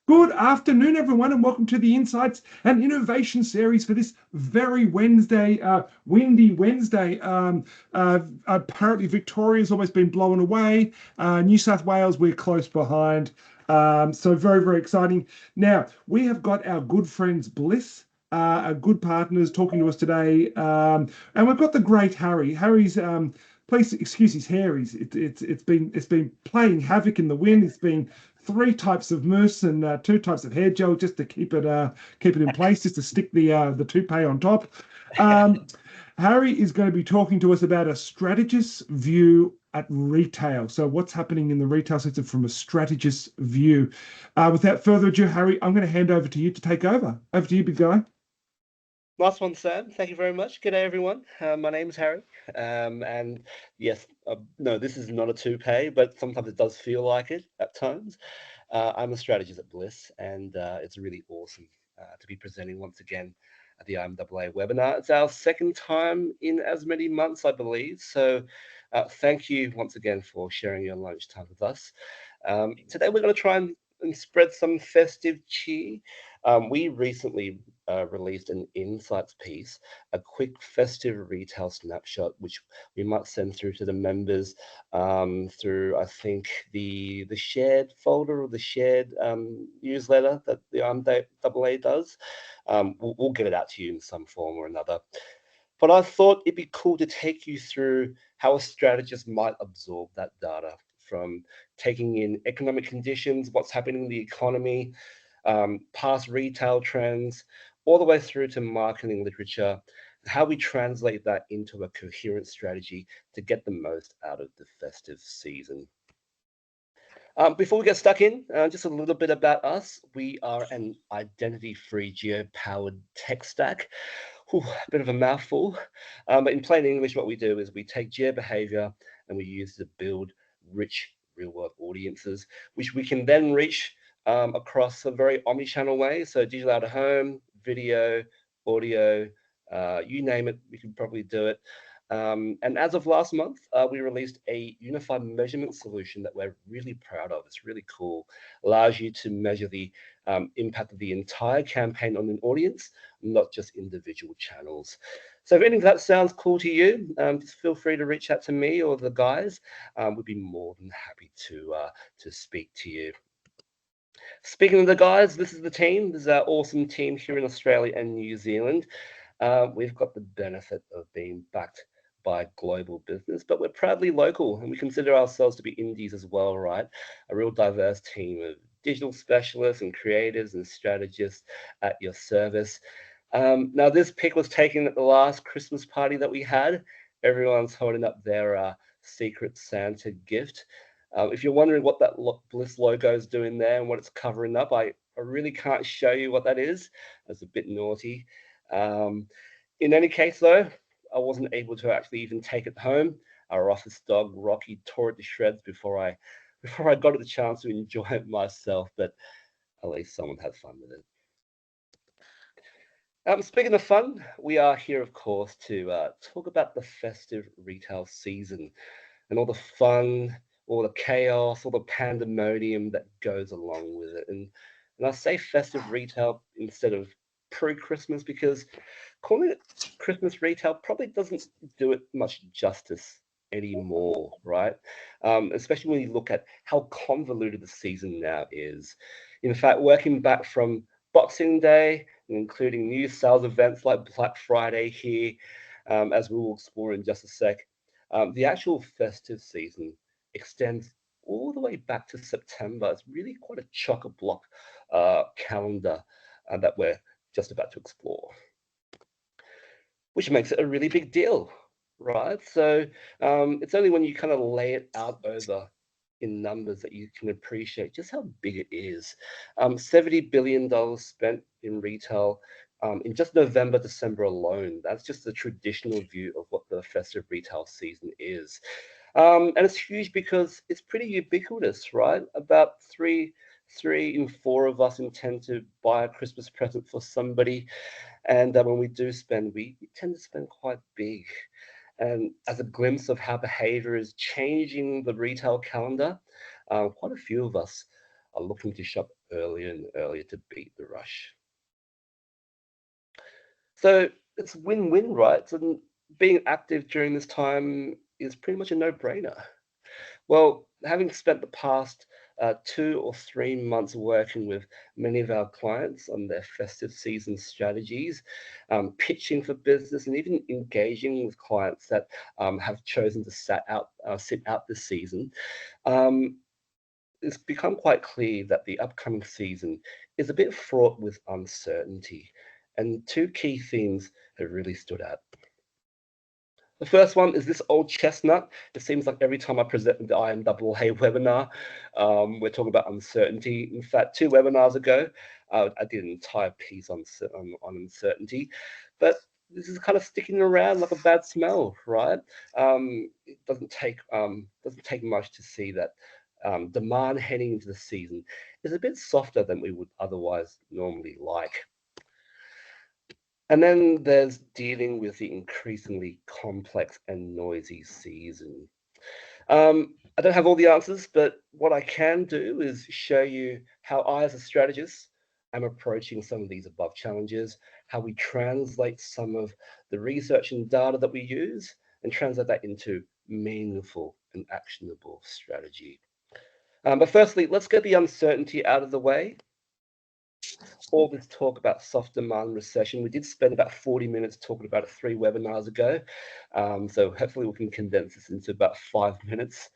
Good afternoon, everyone, and welcome to the Insights and Innovation series for this very Wednesday, windy Wednesday. Apparently, Victoria's almost been blown away. New South Wales, we're close behind. So very, very exciting. Now, we have got our good friends Bliss, our good partners, talking to us today, and we've got the great Harry. Harry's please excuse his hair. It's been playing havoc in the wind. It's been three types of mousse and two types of hair gel just to keep it in place, just to stick the toupee on top. Um, Harry is going to be talking to us about a strategist's view at retail. So, what's happening in the retail sector from a strategist's view? Without further ado, Harry, I'm going to hand over to you to take over. Over to you, big guy. Nice one, Sam. Thank you very much. Good day, everyone. My name's Harry. And yes, no, this is not a toupee, but sometimes it does feel like it at times. I'm a strategist at Bliss, and it's really awesome to be presenting once again at the IMAA webinar. It's our second time in as many months, I believe. So thank you once again for sharing your lunchtime with us. Today, we're going to try and spread some festive cheer. We recently released an insights piece, a quick festive retail snapshot, which we might send through to the members through, I think, the shared folder or the shared newsletter that the IMAA does. We'll get it out to you in some form or another. But I thought it'd be cool to take you through how a strategist might absorb that data from taking in economic conditions, what's happening in the economy, past retail trends, all the way through to marketing literature, how we translate that into a coherent strategy to get the most out of the festive season. Before we get stuck in, just a little bit about us. We are an identity-free geo-powered tech stack. Whew, a bit of a mouthful. But in plain English, what we do is we take geo behavior and we use to build rich real-world audiences, which we can then reach across a very omni-channel way. So digital out of home, video, audio, you name it, we can probably do it. And as of last month, we released a unified measurement solution that we're really proud of. It's really cool. Allows you to measure the impact of the entire campaign on an audience, not just individual channels. So if any of that sounds cool to you, just feel free to reach out to me or the guys. We'd be more than happy to speak to you. Speaking of the guys, this is the team. This is our awesome team here in Australia and New Zealand. We've got the benefit of being backed by global business, but we're proudly local and we consider ourselves to be indies as well, right? A real diverse team of digital specialists and creatives and strategists at your service. Now, this pic was taken at the last Christmas party that we had. Everyone's holding up their Secret Santa gift. If you're wondering what that Bliss logo is doing there and what it's covering up, I really can't show you what that is. That's a bit naughty. Um, in any case, though, I wasn't able to actually even take it home. Our office dog Rocky tore it to shreds before I got the chance to enjoy it myself. But at least someone had fun with it. Speaking of fun, we are here, of course, to talk about the festive retail season and all the fun, all the chaos, all the pandemonium that goes along with it. And I say festive retail instead of pre-Christmas because calling it Christmas retail probably doesn't do it much justice anymore, right? Especially when you look at how convoluted the season now is. In fact, working back from Boxing Day, including new sales events like Black Friday here, as we will explore in just a sec, the actual festive season extends all the way back to September. It's really quite a chock-a-block calendar that we're just about to explore, which makes it a really big deal, right? So it's only when you kind of lay it out over in numbers that you can appreciate just how big it is. $70 billion spent in retail in just November, December alone. That's just the traditional view of what the festive retail season is. And it's huge because it's pretty ubiquitous, right? About three in four of us intend to buy a Christmas present for somebody. And when we do spend, we tend to spend quite big. And as a glimpse of how behavior is changing the retail calendar, quite a few of us are looking to shop earlier and earlier to beat the rush. So it's win-win, right? And being active during this time is pretty much a no-brainer. Well, having spent the past 2 or 3 months working with many of our clients on their festive season strategies, pitching for business, and even engaging with clients that have chosen to sit out this season, um, it's become quite clear that the upcoming season is a bit fraught with uncertainty. And two key themes have really stood out. The first one is this old chestnut. It seems like every time I present the IMAA webinar, we're talking about uncertainty. In fact, 2 webinars ago, I did an entire piece on uncertainty, but this is kind of sticking around like a bad smell, right? It doesn't take much to see that demand heading into the season is a bit softer than we would otherwise normally like. And then there's dealing with the increasingly complex and noisy season. I don't have all the answers, but what I can do is show you how I, as a strategist, am approaching some of these above challenges, how we translate some of the research and data that we use and translate that into meaningful and actionable strategy. But firstly, let's get the uncertainty out of the way. All this talk about soft demand recession. We did spend about 40 minutes talking about it 3 webinars ago. So hopefully we can condense this into about 5 minutes.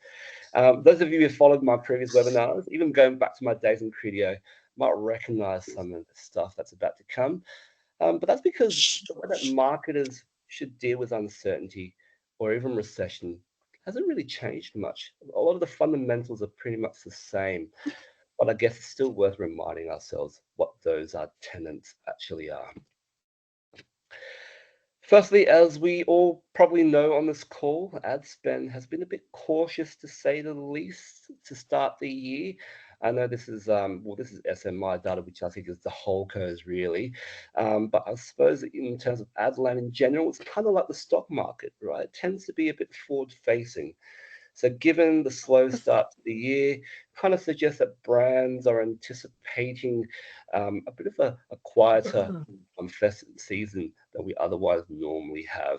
Those of you who followed my previous webinars, even going back to my days in Criteo, might recognize some of the stuff that's about to come. But that's because the way that marketers should deal with uncertainty or even recession hasn't really changed much. A lot of the fundamentals are pretty much the same. But I guess it's still worth reminding ourselves what those tenants actually are. Firstly, as we all probably know on this call, ad spend has been a bit cautious to say the least to start the year. I know this is SMI data, which I think is the whole co's really. But I suppose in terms of ad land in general, it's kind of like the stock market, right? It tends to be a bit forward facing. So given the slow start to the year, kind of suggests that brands are anticipating a bit of a quieter festive season than we otherwise normally have.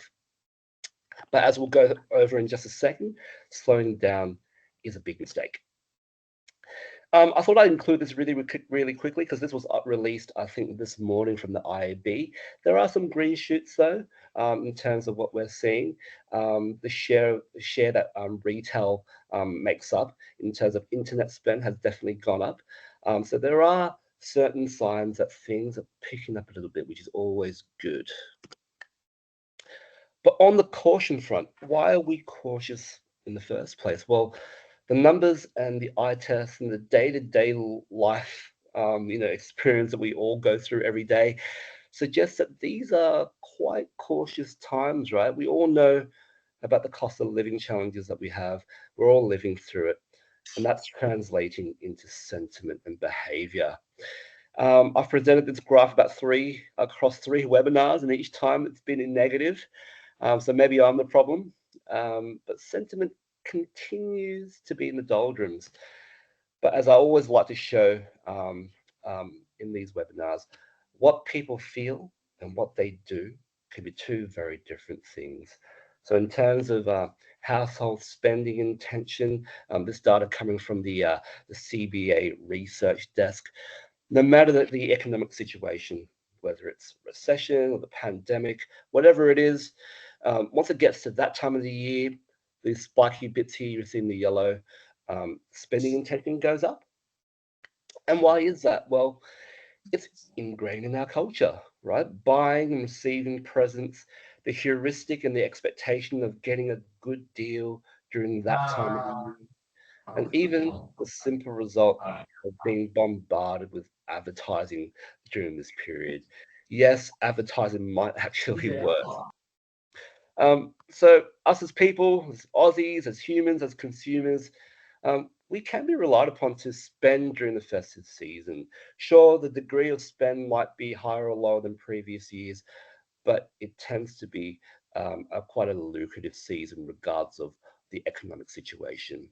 But as we'll go over in just a second, slowing down is a big mistake. I thought I'd include this really quickly because this was released, I think, this morning from the IAB. There are some green shoots though, in terms of what we're seeing. The share that retail makes up in terms of internet spend has definitely gone up. So there are certain signs that things are picking up a little bit, which is always good. But on the caution front, why are we cautious in the first place? Well, the numbers and the eye tests and the day-to-day life, experience that we all go through every day suggests that these are quite cautious times, right? We all know about the cost of living challenges that we have. We're all living through it, and that's translating into sentiment and behavior. I've presented this graph across 3 webinars, and each time it's been in negative. So maybe I'm the problem, but sentiment continues to be in the doldrums. But as I always like to show in these webinars, what people feel and what they do can be two very different things. So in terms of household spending intention, this data coming from the CBA research desk, no matter the economic situation, whether it's recession or the pandemic, whatever it is, once it gets to that time of the year, these spiky bits here you see in the yellow, spending intention goes up. And why is that? Well, it's ingrained in our culture, right? Buying and receiving presents, the heuristic and the expectation of getting a good deal during that time of the year, and even the simple result of being bombarded with advertising during this period. Yes, advertising might actually work. So us as people, as Aussies, as humans, as consumers, we can be relied upon to spend during the festive season. Sure, the degree of spend might be higher or lower than previous years, but it tends to be quite a lucrative season regardless of the economic situation.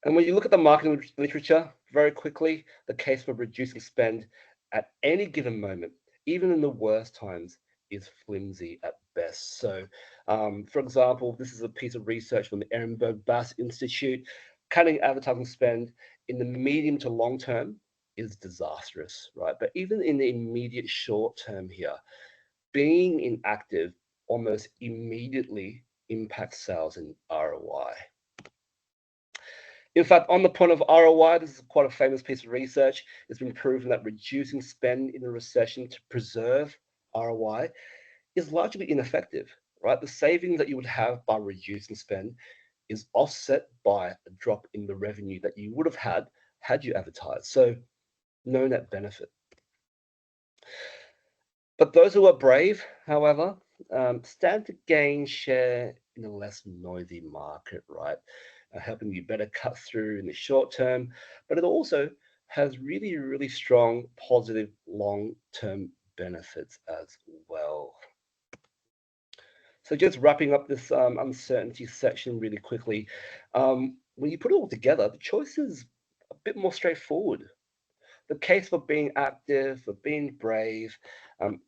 And when you look at the marketing literature, very quickly, the case for reducing spend at any given moment, even in the worst times, is flimsy at best. So, for example, this is a piece of research from the Ehrenberg Bass Institute. Cutting advertising spend in the medium to long term is disastrous, right? But even in the immediate short term here, being inactive almost immediately impacts sales and ROI. In fact, on the point of ROI, this is quite a famous piece of research. It's been proven that reducing spend in a recession to preserve ROI is largely ineffective, right? The savings that you would have by reducing spend is offset by a drop in the revenue that you would have had you advertised. So no net benefit. But those who are brave, however, stand to gain share in a less noisy market, right? Helping you better cut through in the short term, but it also has really, really strong positive long term benefits as well. So, just wrapping up this uncertainty section really quickly, when you put it all together, the choice is a bit more straightforward. The case for being active, for being brave,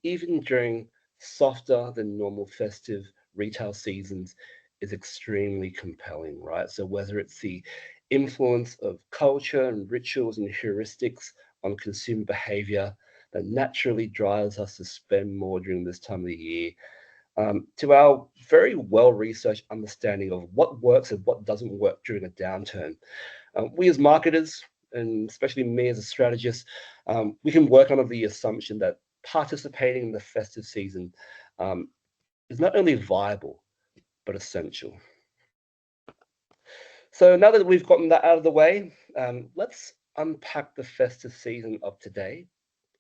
even during softer than normal festive retail seasons, is extremely compelling, right? So, whether it's the influence of culture and rituals and heuristics on consumer behavior that naturally drives us to spend more during this time of the year, to our very well researched understanding of what works and what doesn't work during a downturn, we as marketers, and especially me as a strategist, we can work under the assumption that participating in the festive season um, is not only viable, but essential. So now that we've gotten that out of the way, let's unpack the festive season of today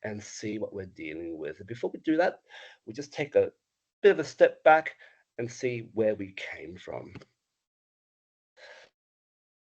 and see what we're dealing with. And before we do that, we just take a bit of a step back and see where we came from.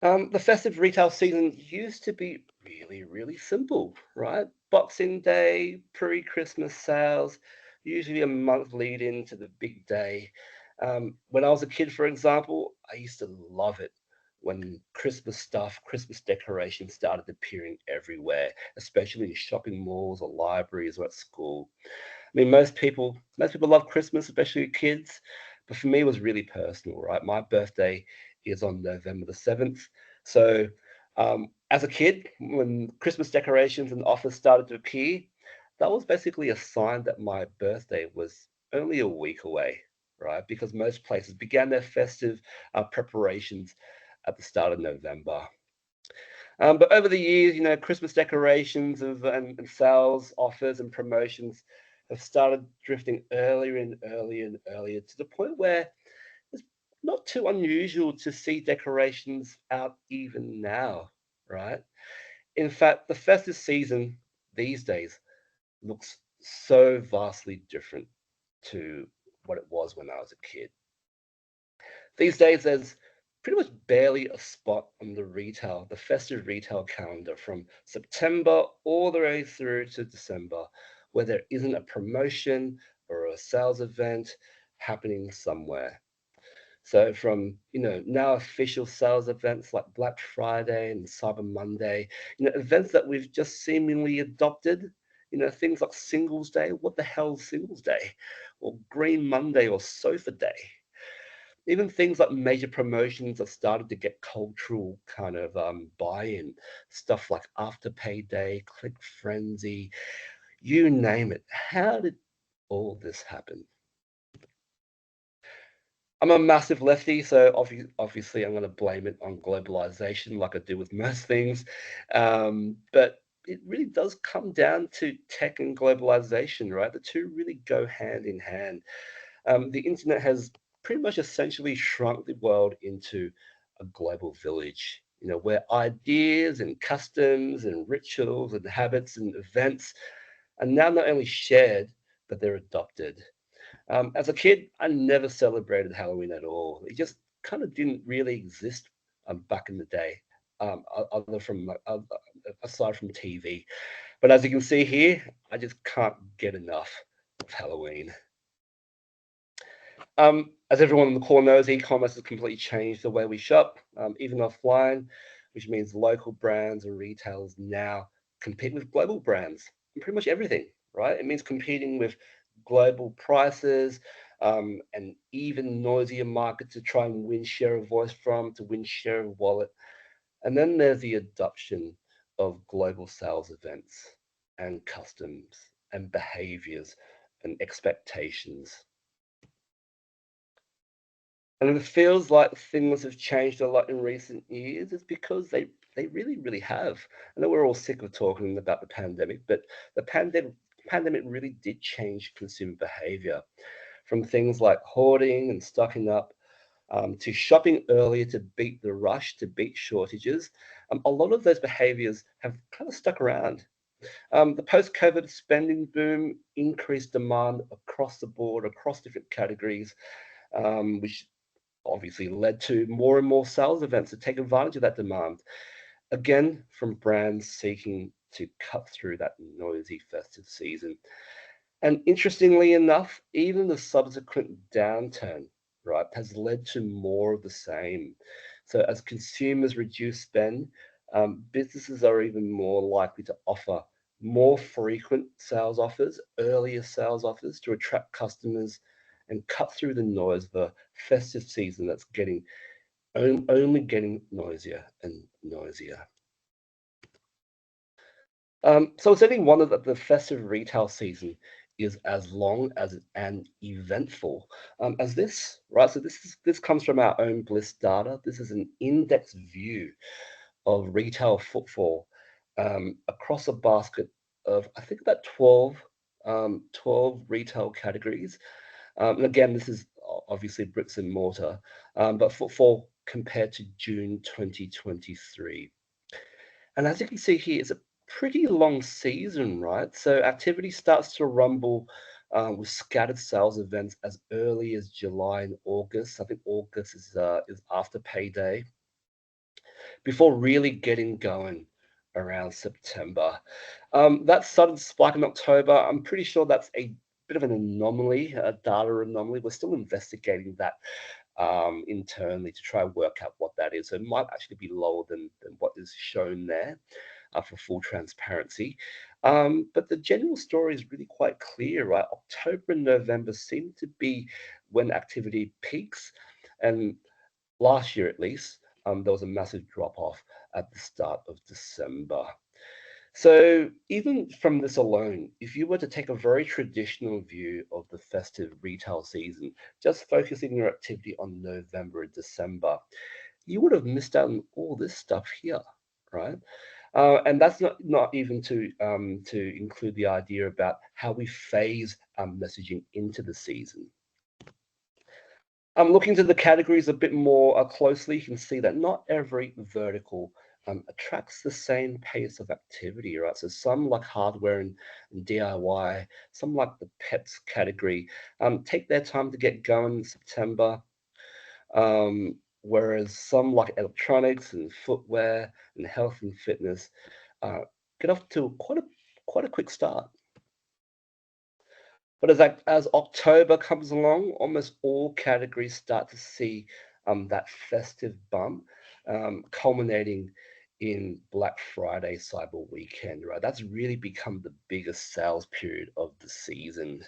The festive retail season used to be really, really simple, right? Boxing Day, pre-Christmas sales, usually a month lead into the big day. When I was a kid, for example, I used to love it when Christmas stuff, Christmas decorations started appearing everywhere, especially in shopping malls or libraries or at school. I mean, most people love Christmas, especially kids, but for me, it was really personal, right? My birthday is on November the 7th. So, as a kid, when Christmas decorations and offers started to appear, that was basically a sign that my birthday was only a week away, right? Because most places began their festive preparations at the start of November. But over the years, Christmas decorations and sales offers and promotions have started drifting earlier and earlier and earlier to the point where it's not too unusual to see decorations out even now, right? In fact, the festive season these days looks so vastly different to what it was when I was a kid. These days, there's pretty much barely a spot on the festive retail calendar from September all the way through to December, where there isn't a promotion or a sales event happening somewhere. So from now official sales events like Black Friday and Cyber Monday, events that we've just seemingly adopted, things like Singles Day. What the hell is Singles Day? Or Green Monday or Sofa Day? Even things like major promotions have started to get cultural kind of buy-in. Stuff like Afterpay Day, Click Frenzy, you name it. How did all this happen? I'm a massive lefty, so obviously I'm going to blame it on globalization, like I do with most things. But it really does come down to tech and globalization, right? The two really go hand in hand. The internet has pretty much essentially shrunk the world into a global village, where ideas and customs and rituals and habits and events are now not only shared, but they're adopted. As a kid, I never celebrated Halloween at all. It just kind of didn't really exist back in the day, other from aside from TV. But as you can see here, I just can't get enough of Halloween. As everyone on the call knows, e-commerce has completely changed the way we shop, even offline. which means local brands and retailers now compete with global brands in pretty much everything, right? It means competing with global prices, and even noisier market to try and win share of voice from, to win share of wallet. And then there's the adoption of global sales events and customs and behaviors and expectations. And if it feels like things have changed a lot in recent years, it's because they really, really have. I know we're all sick of talking about the pandemic, but the pandemic really did change consumer behavior, from things like hoarding and stocking up, to shopping earlier to beat the rush, to beat shortages. A lot of those behaviors have kind of stuck around. The post-COVID spending boom increased demand across the board, across different categories, which obviously led to more and more sales events to take advantage of that demand. Again, from brands seeking to cut through that noisy festive season. And interestingly enough, even the subsequent downturn, right, has led to more of the same. So as consumers reduce spend, businesses are even more likely to offer more frequent sales offers, earlier sales offers to attract customers and cut through the noise of a festive season that's only getting noisier and noisier. So it's any wonder that the festive retail season is as long as and eventful as this, right? So this comes from our own Blis data. This is an index view of retail footfall across a basket of, I think, about 12 retail categories. And again, this is obviously bricks and mortar, but footfall compared to June 2023. And as you can see here, it's a pretty long season, right? So activity starts to rumble with scattered sales events as early as July and August. I think August is after payday, before really getting going around September. That sudden spike in October, I'm pretty sure that's a bit of an anomaly, a data anomaly. We're still investigating that internally to try and work out what that is. So it might actually be lower than what is shown there, for full transparency. But the general story is really quite clear, right? October and November seem to be when activity peaks. And last year, at least, there was a massive drop off at the start of December. So, even from this alone, if you were to take a very traditional view of the festive retail season, just focusing your activity on November and December, you would have missed out on all this stuff here, right? And that's not even to include the idea about how we phase our messaging into the season. Looking to the categories a bit more closely, you can see that not every vertical attracts the same pace of activity, right? So some like hardware and DIY, some like the pets category, take their time to get going in September, whereas some like electronics and footwear and health and fitness uh, get off to quite a quick start. But as October comes along, almost all categories start to see that festive bump, culminating in Black Friday, Cyber Weekend, right? That's really become the biggest sales period of the season.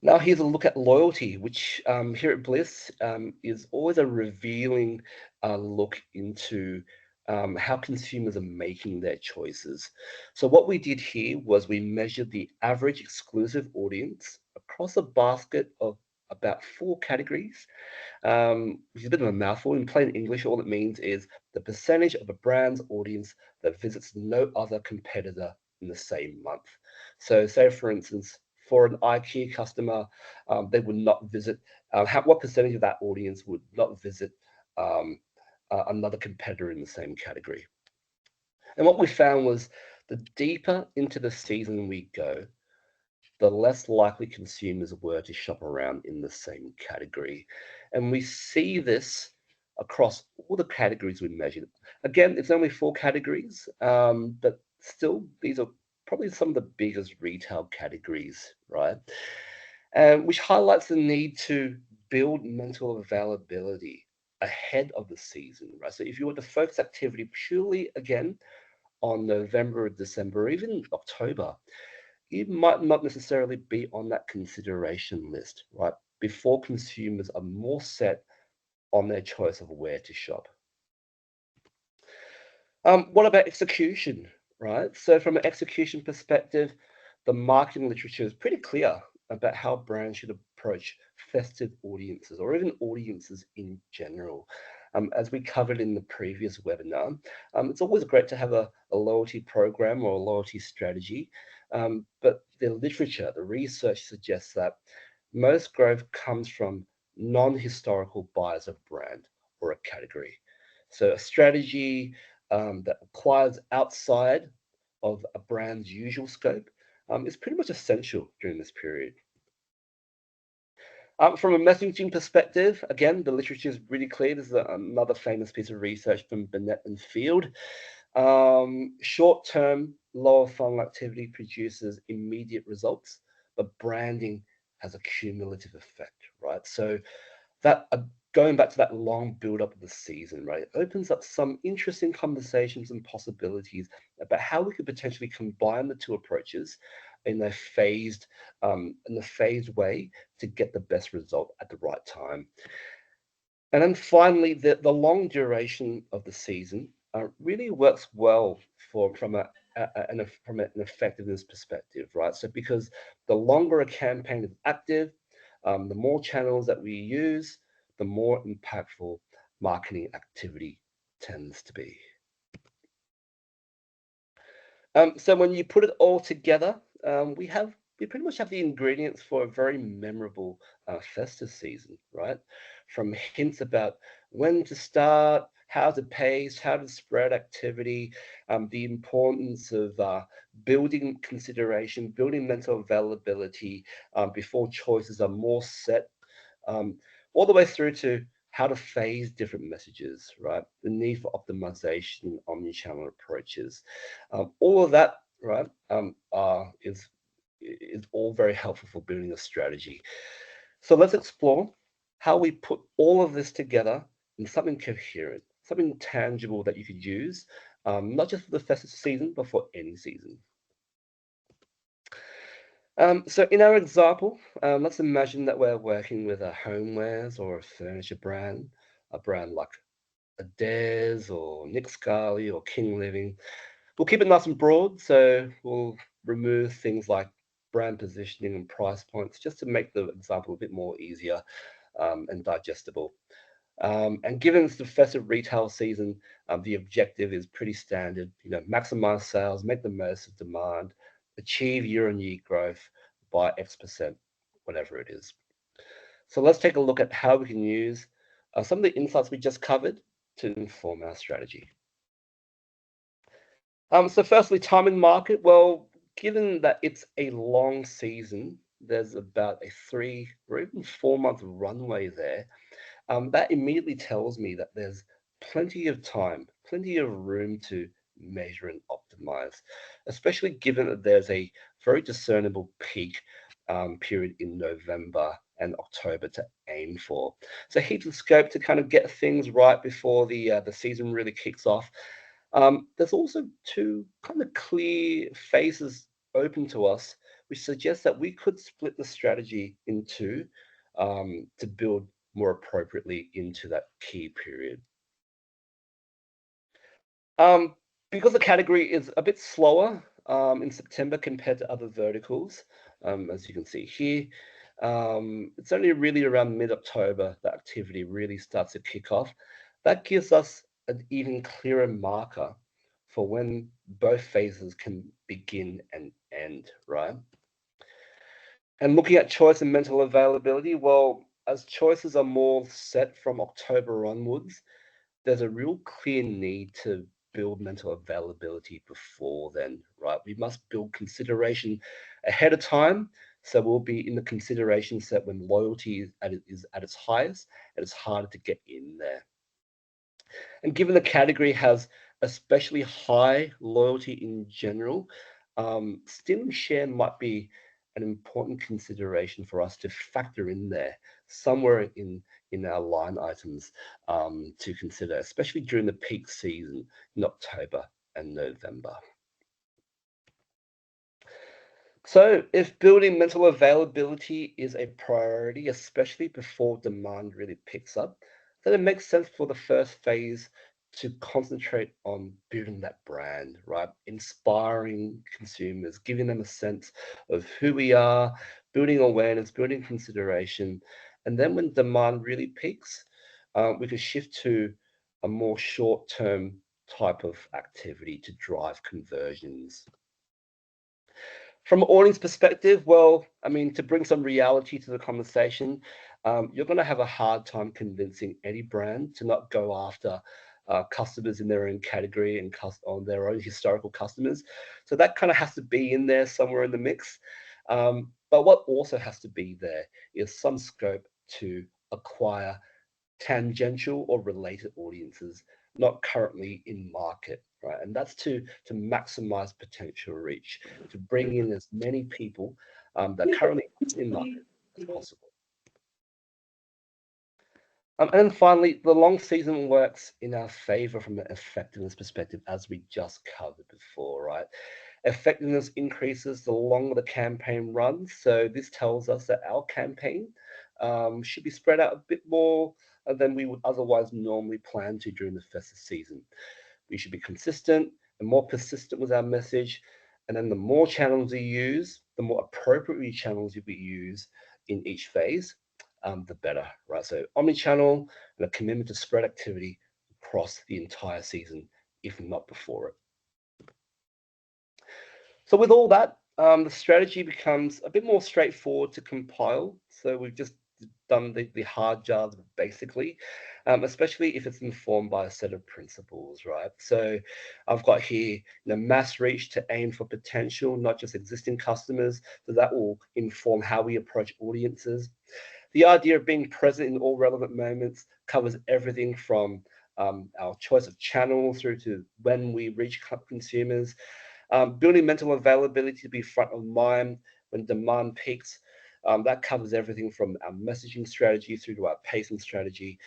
Now, here's a look at loyalty, which here at Bliss is always a revealing look into how consumers are making their choices. So, what we did here was we measured the average exclusive audience across a basket of about 4 categories, which is a bit of a mouthful. In plain English, all it means is the percentage of a brand's audience that visits no other competitor in the same month. So, say for instance, for an IKEA customer, they would not visit. What percentage of that audience would not visit um, another competitor in the same category? And what we found was the deeper into the season we go, the less likely consumers were to shop around in the same category. And we see this across all the categories we measured. Again, it's only 4 categories, but still, these are probably some of the biggest retail categories, right? And which highlights the need to build mental availability ahead of the season, right? So if you were to focus activity purely again on November or December, or even October, it might not necessarily be on that consideration list, right? Before consumers are more set on their choice of where to shop. What about execution, right? So from an execution perspective, the marketing literature is pretty clear about how brands should approach festive audiences or even audiences in general. As we covered in the previous webinar, it's always great to have a loyalty program or a loyalty strategy, but the literature, the research suggests that most growth comes from non-historical buyers of brand or a category. So a strategy that acquires outside of a brand's usual scope is pretty much essential during this period. From a messaging perspective, again, the literature is really clear. This is another famous piece of research from Burnett and Field. Short-term, lower funnel activity produces immediate results, but branding has a cumulative effect, right? So that going back to that long build up of the season, right, it opens up some interesting conversations and possibilities about how we could potentially combine the two approaches in a phased way to get the best result at the right time. And then finally, the long duration of the season really works well from an effectiveness perspective, right? So because the longer a campaign is active, the more channels that we use, the more impactful marketing activity tends to be. So when you put it all together, we pretty much have the ingredients for a very memorable festive season, right? From hints about when to start, how to pace, how to spread activity, the importance of building consideration, building mental availability before choices are more set, um, all the way through to how to phase different messages, right? The need for optimization, omni-channel approaches, all of that, right, is all very helpful for building a strategy. So let's explore how we put all of this together in something coherent, something tangible that you could use, not just for the festive season, but for any season. So in our example, let's imagine that we're working with a homewares or a furniture brand, a brand like Adairs or Nick Scali or King Living. We'll keep it nice and broad, so we'll remove things like brand positioning and price points just to make the example a bit more easier and digestible. And given it's the festive retail season, the objective is pretty standard. Maximize sales, make the most of demand, achieve year-on-year growth by X%, whatever it is. So let's take a look at how we can use some of the insights we just covered to inform our strategy. So firstly, time in market. Well, given that it's a long season, there's about a 3 or even 4 month runway there. That immediately tells me that there's plenty of time, plenty of room to measure and optimize, especially given that there's a very discernible peak period in November and October to aim for. So heaps of scope to kind of get things right before the season really kicks off. There's also two kind of clear phases open to us, which suggests that we could split the strategy in two to build more appropriately into that key period. Um, because the category is a bit slower in September compared to other verticals, as you can see here, it's only really around mid-October that activity really starts to kick off. That gives us an even clearer marker for when both phases can begin and end, right? And looking at choice and mental availability, well, as choices are more set from October onwards, there's a real clear need to build mental availability before then, right? We must build consideration ahead of time. So we'll be in the consideration set when loyalty is at its highest and it's harder to get in there. And given the category has especially high loyalty in general, stealing share might be an important consideration for us to factor in there somewhere in in our line items to consider, especially during the peak season in October and November. So if building mental availability is a priority, especially before demand really picks up, then it makes sense for the first phase to concentrate on building that brand, right? Inspiring consumers, giving them a sense of who we are, building awareness, building consideration. And then when demand really peaks, we can shift to a more short-term type of activity to drive conversions. From an audience perspective, well, I mean, to bring some reality to the conversation, you're going to have a hard time convincing any brand to not go after customers in their own category and on their own historical customers. So that kind of has to be in there somewhere in the mix. But what also has to be there is some scope to acquire tangential or related audiences not currently in market, right? And that's to maximize potential reach, to bring in as many people that currently aren't in market as possible. And then finally, the long season works in our favor from an effectiveness perspective, as we just covered before, right? Effectiveness increases the longer the campaign runs. So this tells us that our campaign should be spread out a bit more than we would otherwise normally plan to during the festive season. We should be consistent and more persistent with our message. And then the more channels we use, the more appropriately channels we use in each phase, the better, right? So omni-channel and a commitment to spread activity across the entire season, if not before it. So with all that, the strategy becomes a bit more straightforward to compile. So we've just done the hard jobs basically, especially if it's informed by a set of principles, right? So I've got here, mass reach to aim for potential, not just existing customers. So that will inform how we approach audiences. The idea of being present in all relevant moments covers everything from our choice of channel through to when we reach consumers. Building mental availability to be front of mind when demand peaks. That covers everything from our messaging strategy through to our pacing strategy.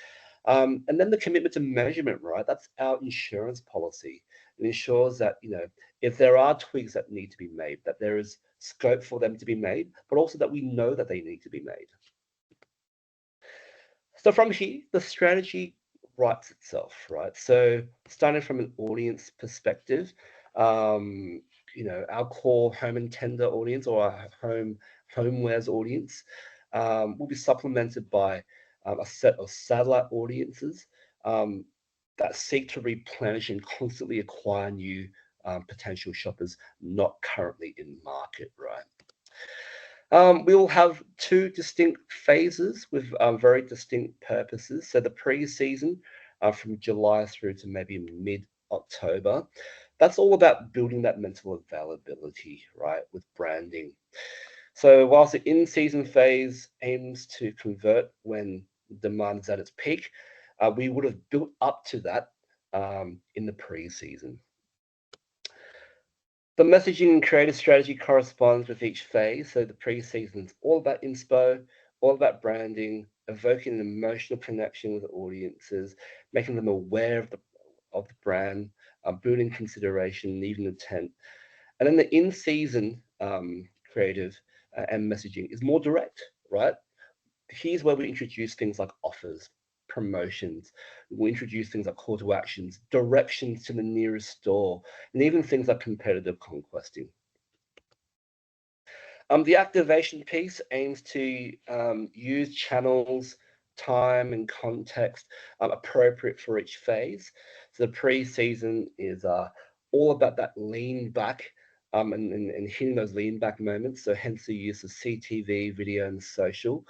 And then the commitment to measurement, right? That's our insurance policy. It ensures that, if there are tweaks that need to be made, that there is scope for them to be made, but also that we know that they need to be made. So from here, the strategy writes itself, right? So starting from an audience perspective, our core home and tender audience or our homewares audience will be supplemented by a set of satellite audiences that seek to replenish and constantly acquire new potential shoppers not currently in market, right? We will have two distinct phases with very distinct purposes. So the pre-season from July through to maybe mid-October, that's all about building that mental availability, right, with branding. So whilst the in-season phase aims to convert when demand is at its peak, we would have built up to that in the pre-season. The messaging and creative strategy corresponds with each phase. So the pre-season is all about inspo, all about branding, evoking an emotional connection with the audiences, making them aware of the brand, building consideration, and even intent. And then the in-season creative and messaging is more direct, right? Here's where we introduce things like offers, promotions. We introduce things like call to actions, directions to the nearest store, and even things like competitive conquesting. The activation piece aims to use channels, time, and context appropriate for each phase. So the pre-season is all about that lean back and hitting those lean back moments. So hence the use of CTV, video, and social.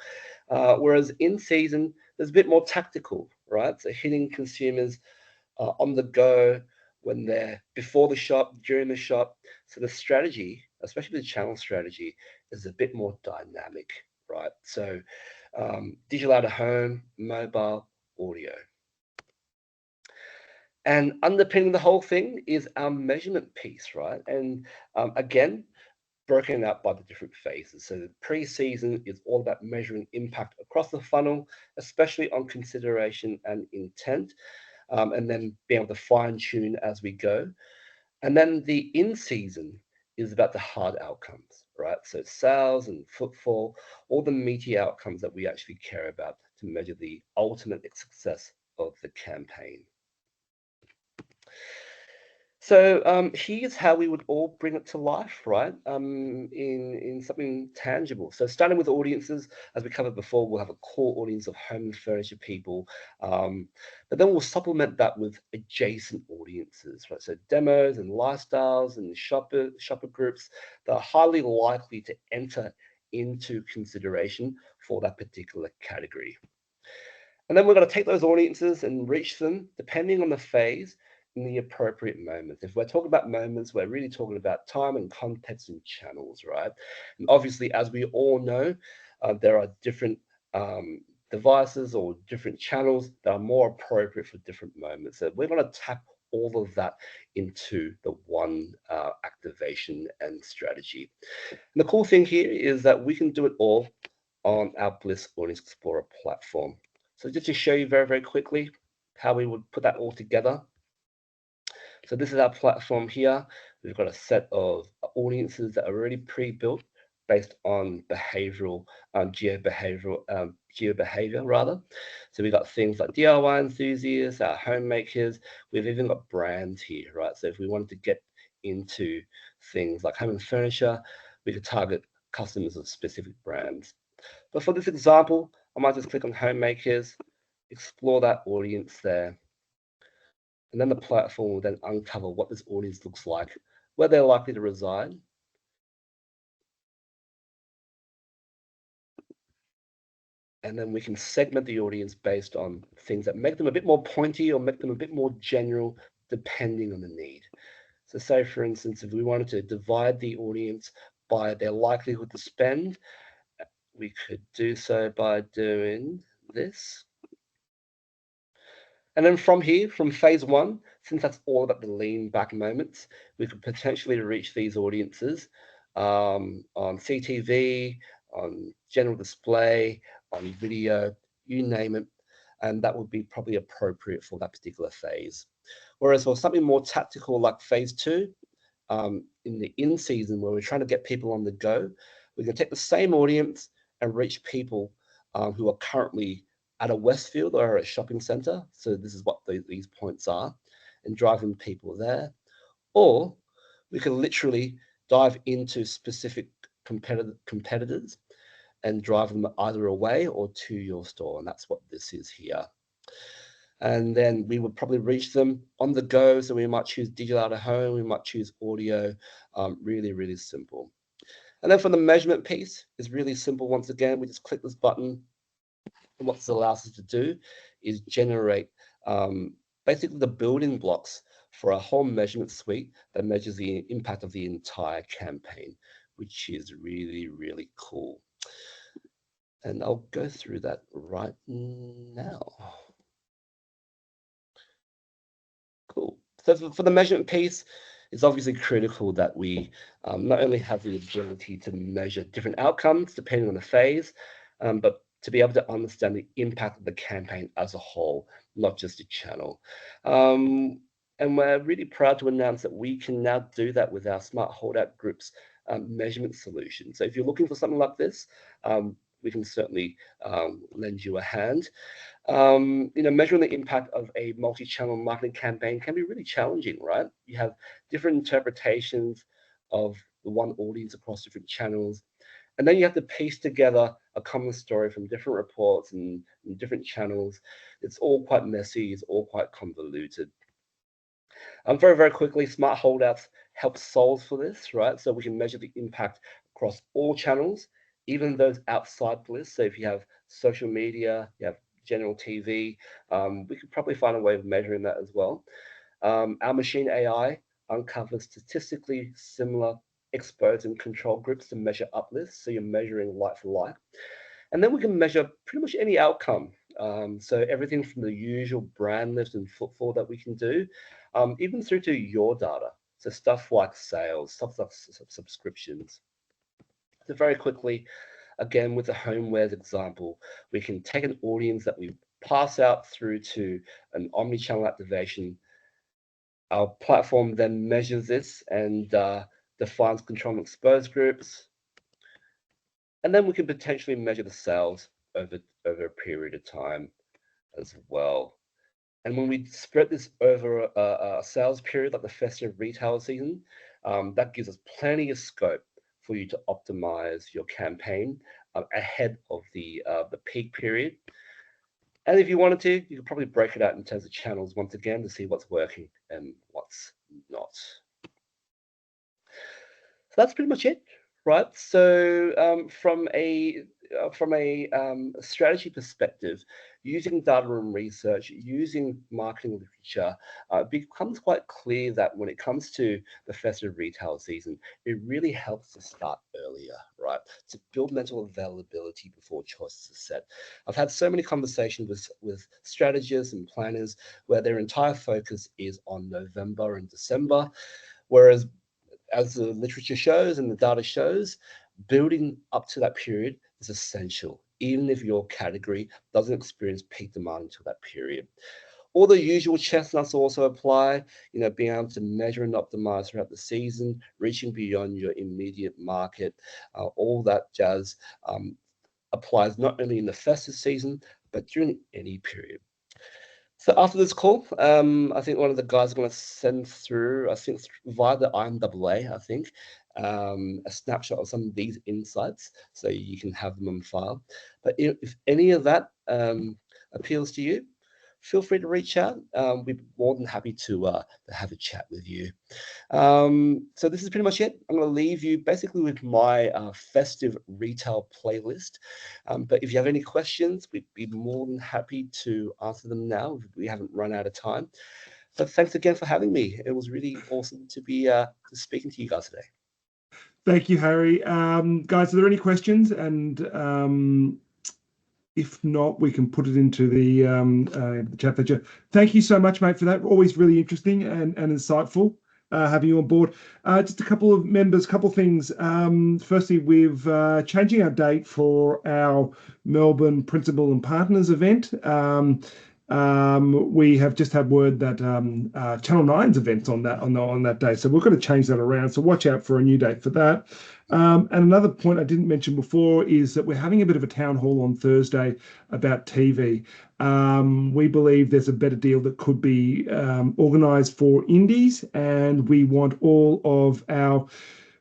Whereas in season, there's a bit more tactical, right? So hitting consumers on the go when they're before the shop, during the shop. So the strategy, especially the channel strategy, is a bit more dynamic, right? So digital out of home, mobile, audio. And underpinning the whole thing is our measurement piece, right? And again, broken out by the different phases. So the pre-season is all about measuring impact across the funnel, especially on consideration and intent, and then being able to fine tune as we go. And then the in-season is about the hard outcomes, right? So sales and footfall, all the meaty outcomes that we actually care about to measure the ultimate success of the campaign. So here's how we would all bring it to life, right? In something tangible. So starting with audiences, as we covered before, we'll have a core audience of home and furniture people, but then we'll supplement that with adjacent audiences, right? So demos and lifestyles and shopper groups that are highly likely to enter into consideration for that particular category. And then we're going to take those audiences and reach them, depending on the phase, in the appropriate moments. If we're talking about moments, we're really talking about time and context and channels, right? And obviously, as we all know, there are different devices or different channels that are more appropriate for different moments. So we're going to tap all of that into the one activation and strategy. And the cool thing here is that we can do it all on our Blis Audience Explorer platform. So just to show you very, very quickly how we would put that all together. So this is our platform here. We've got a set of audiences that are already pre-built based on behavioral, geo-behavior rather. So we've got things like DIY enthusiasts, our homemakers. We've even got brands here, right? So if we wanted to get into things like home and furniture, we could target customers of specific brands. But for this example, I might just click on homemakers, explore that audience there. And then the platform will then uncover what this audience looks like, where they're likely to reside. And then we can segment the audience based on things that make them a bit more pointy or make them a bit more general, depending on the need. So say, for instance, if we wanted to divide the audience by their likelihood to spend, we could do so by doing this. And then from here, from phase one, since that's all about the lean back moments, we could potentially reach these audiences on CTV, on general display, on video, you name it. And that would be probably appropriate for that particular phase. Whereas for something more tactical like phase two, in the in season where we're trying to get people on the go, we can take the same audience and reach people who are currently at a Westfield or a shopping center. So this is what these points are, and driving people there. Or we can literally dive into specific competitors and drive them either away or to your store. And that's what this is here. And then we would probably reach them on the go. So we might choose digital out of home, we might choose audio, really, really simple. And then for the measurement piece, it's really simple. Once again, we just click this button. And what this allows us to do is generate basically the building blocks for a whole measurement suite that measures the impact of the entire campaign, which is really, really cool. And I'll go through that right now. Cool. So for the measurement piece, it's obviously critical that we not only have the ability to measure different outcomes depending on the phase, but to be able to understand the impact of the campaign as a whole, not just a channel. And we're really proud to announce that we can now do that with our Smart Holdout Group's measurement solution. So if you're looking for something like this, we can certainly lend you a hand. Measuring the impact of a multi-channel marketing campaign can be really challenging, right? You have different interpretations of the one audience across different channels. And then you have to piece together a common story from different reports and different channels. It's all quite messy, it's all quite convoluted. Very, very quickly, Smart Holdouts help solve for this, right? So we can measure the impact across all channels, even those outside Blis. So if you have social media, you have general TV, we could probably find a way of measuring that as well. Our machine AI uncovers statistically similar exposed and control groups to measure uplifts. So you're measuring like for like. And then we can measure pretty much any outcome. So everything from the usual brand lift and footfall that we can do, even through to your data. So stuff like sales, stuff like subscriptions. So very quickly, again, with the homewares example, we can take an audience that we pass out through to an omni-channel activation. Our platform then measures this and defines control and exposed groups. And then we can potentially measure the sales over a period of time as well. And when we spread this over a sales period like the festive retail season, that gives us plenty of scope for you to optimize your campaign ahead of the peak period. And if you wanted to, you could probably break it out in terms of channels once again to see what's working and what's not. So that's pretty much it, right? So from a strategy perspective, using data and research, using marketing literature, it becomes quite clear that when it comes to the festive retail season, it really helps to start earlier, right? To build mental availability before choices are set. I've had so many conversations with strategists and planners where their entire focus is on November and December, whereas as the literature shows and the data shows, building up to that period is essential, even if your category doesn't experience peak demand until that period. All the usual chestnuts also apply, being able to measure and optimize throughout the season, reaching beyond your immediate market, all that jazz applies not only in the festive season, but during any period. So after this call, I think one of the guys is going to send through, I think via the IMAA, I think, a snapshot of some of these insights so you can have them on file. But if any of that appeals to you, feel free to reach out. We'd be more than happy to have a chat with you. So this is pretty much it. I'm going to leave you basically with my festive retail playlist. But if you have any questions, we'd be more than happy to answer them now. We haven't run out of time. But thanks again for having me. It was really awesome to be speaking to you guys today. Thank you, Harry. Guys, are there any questions? And if not, we can put it into the chat feature. Thank you so much, mate, for that. Always really interesting and insightful having you on board. Just a couple of members, couple of things. Firstly, we're changing our date for our Melbourne Principal and Partners event. We have just had word that Channel 9's events on that day, so we're going to change that around. So watch out for a new date for that. And another point I didn't mention before is that we're having a bit of a town hall on Thursday about TV. We believe there's a better deal that could be organised for indies, and we want all of our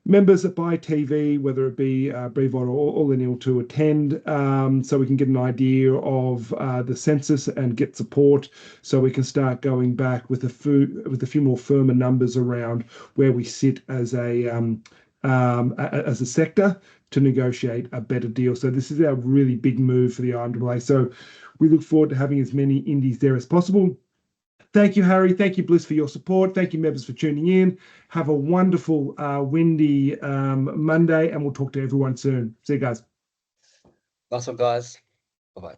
members that buy TV, whether it be BVOD or lineal, to attend, so we can get an idea of the census and get support, so we can start going back with a few more firmer numbers around where we sit as a sector to negotiate a better deal. So this is our really big move for the IMAA. So we look forward to having as many indies there as possible. Thank you, Harry. Thank you, Blis, for your support. Thank you, members, for tuning in. Have a wonderful, windy Monday, and we'll talk to everyone soon. See you guys. That's all, guys. Bye-bye.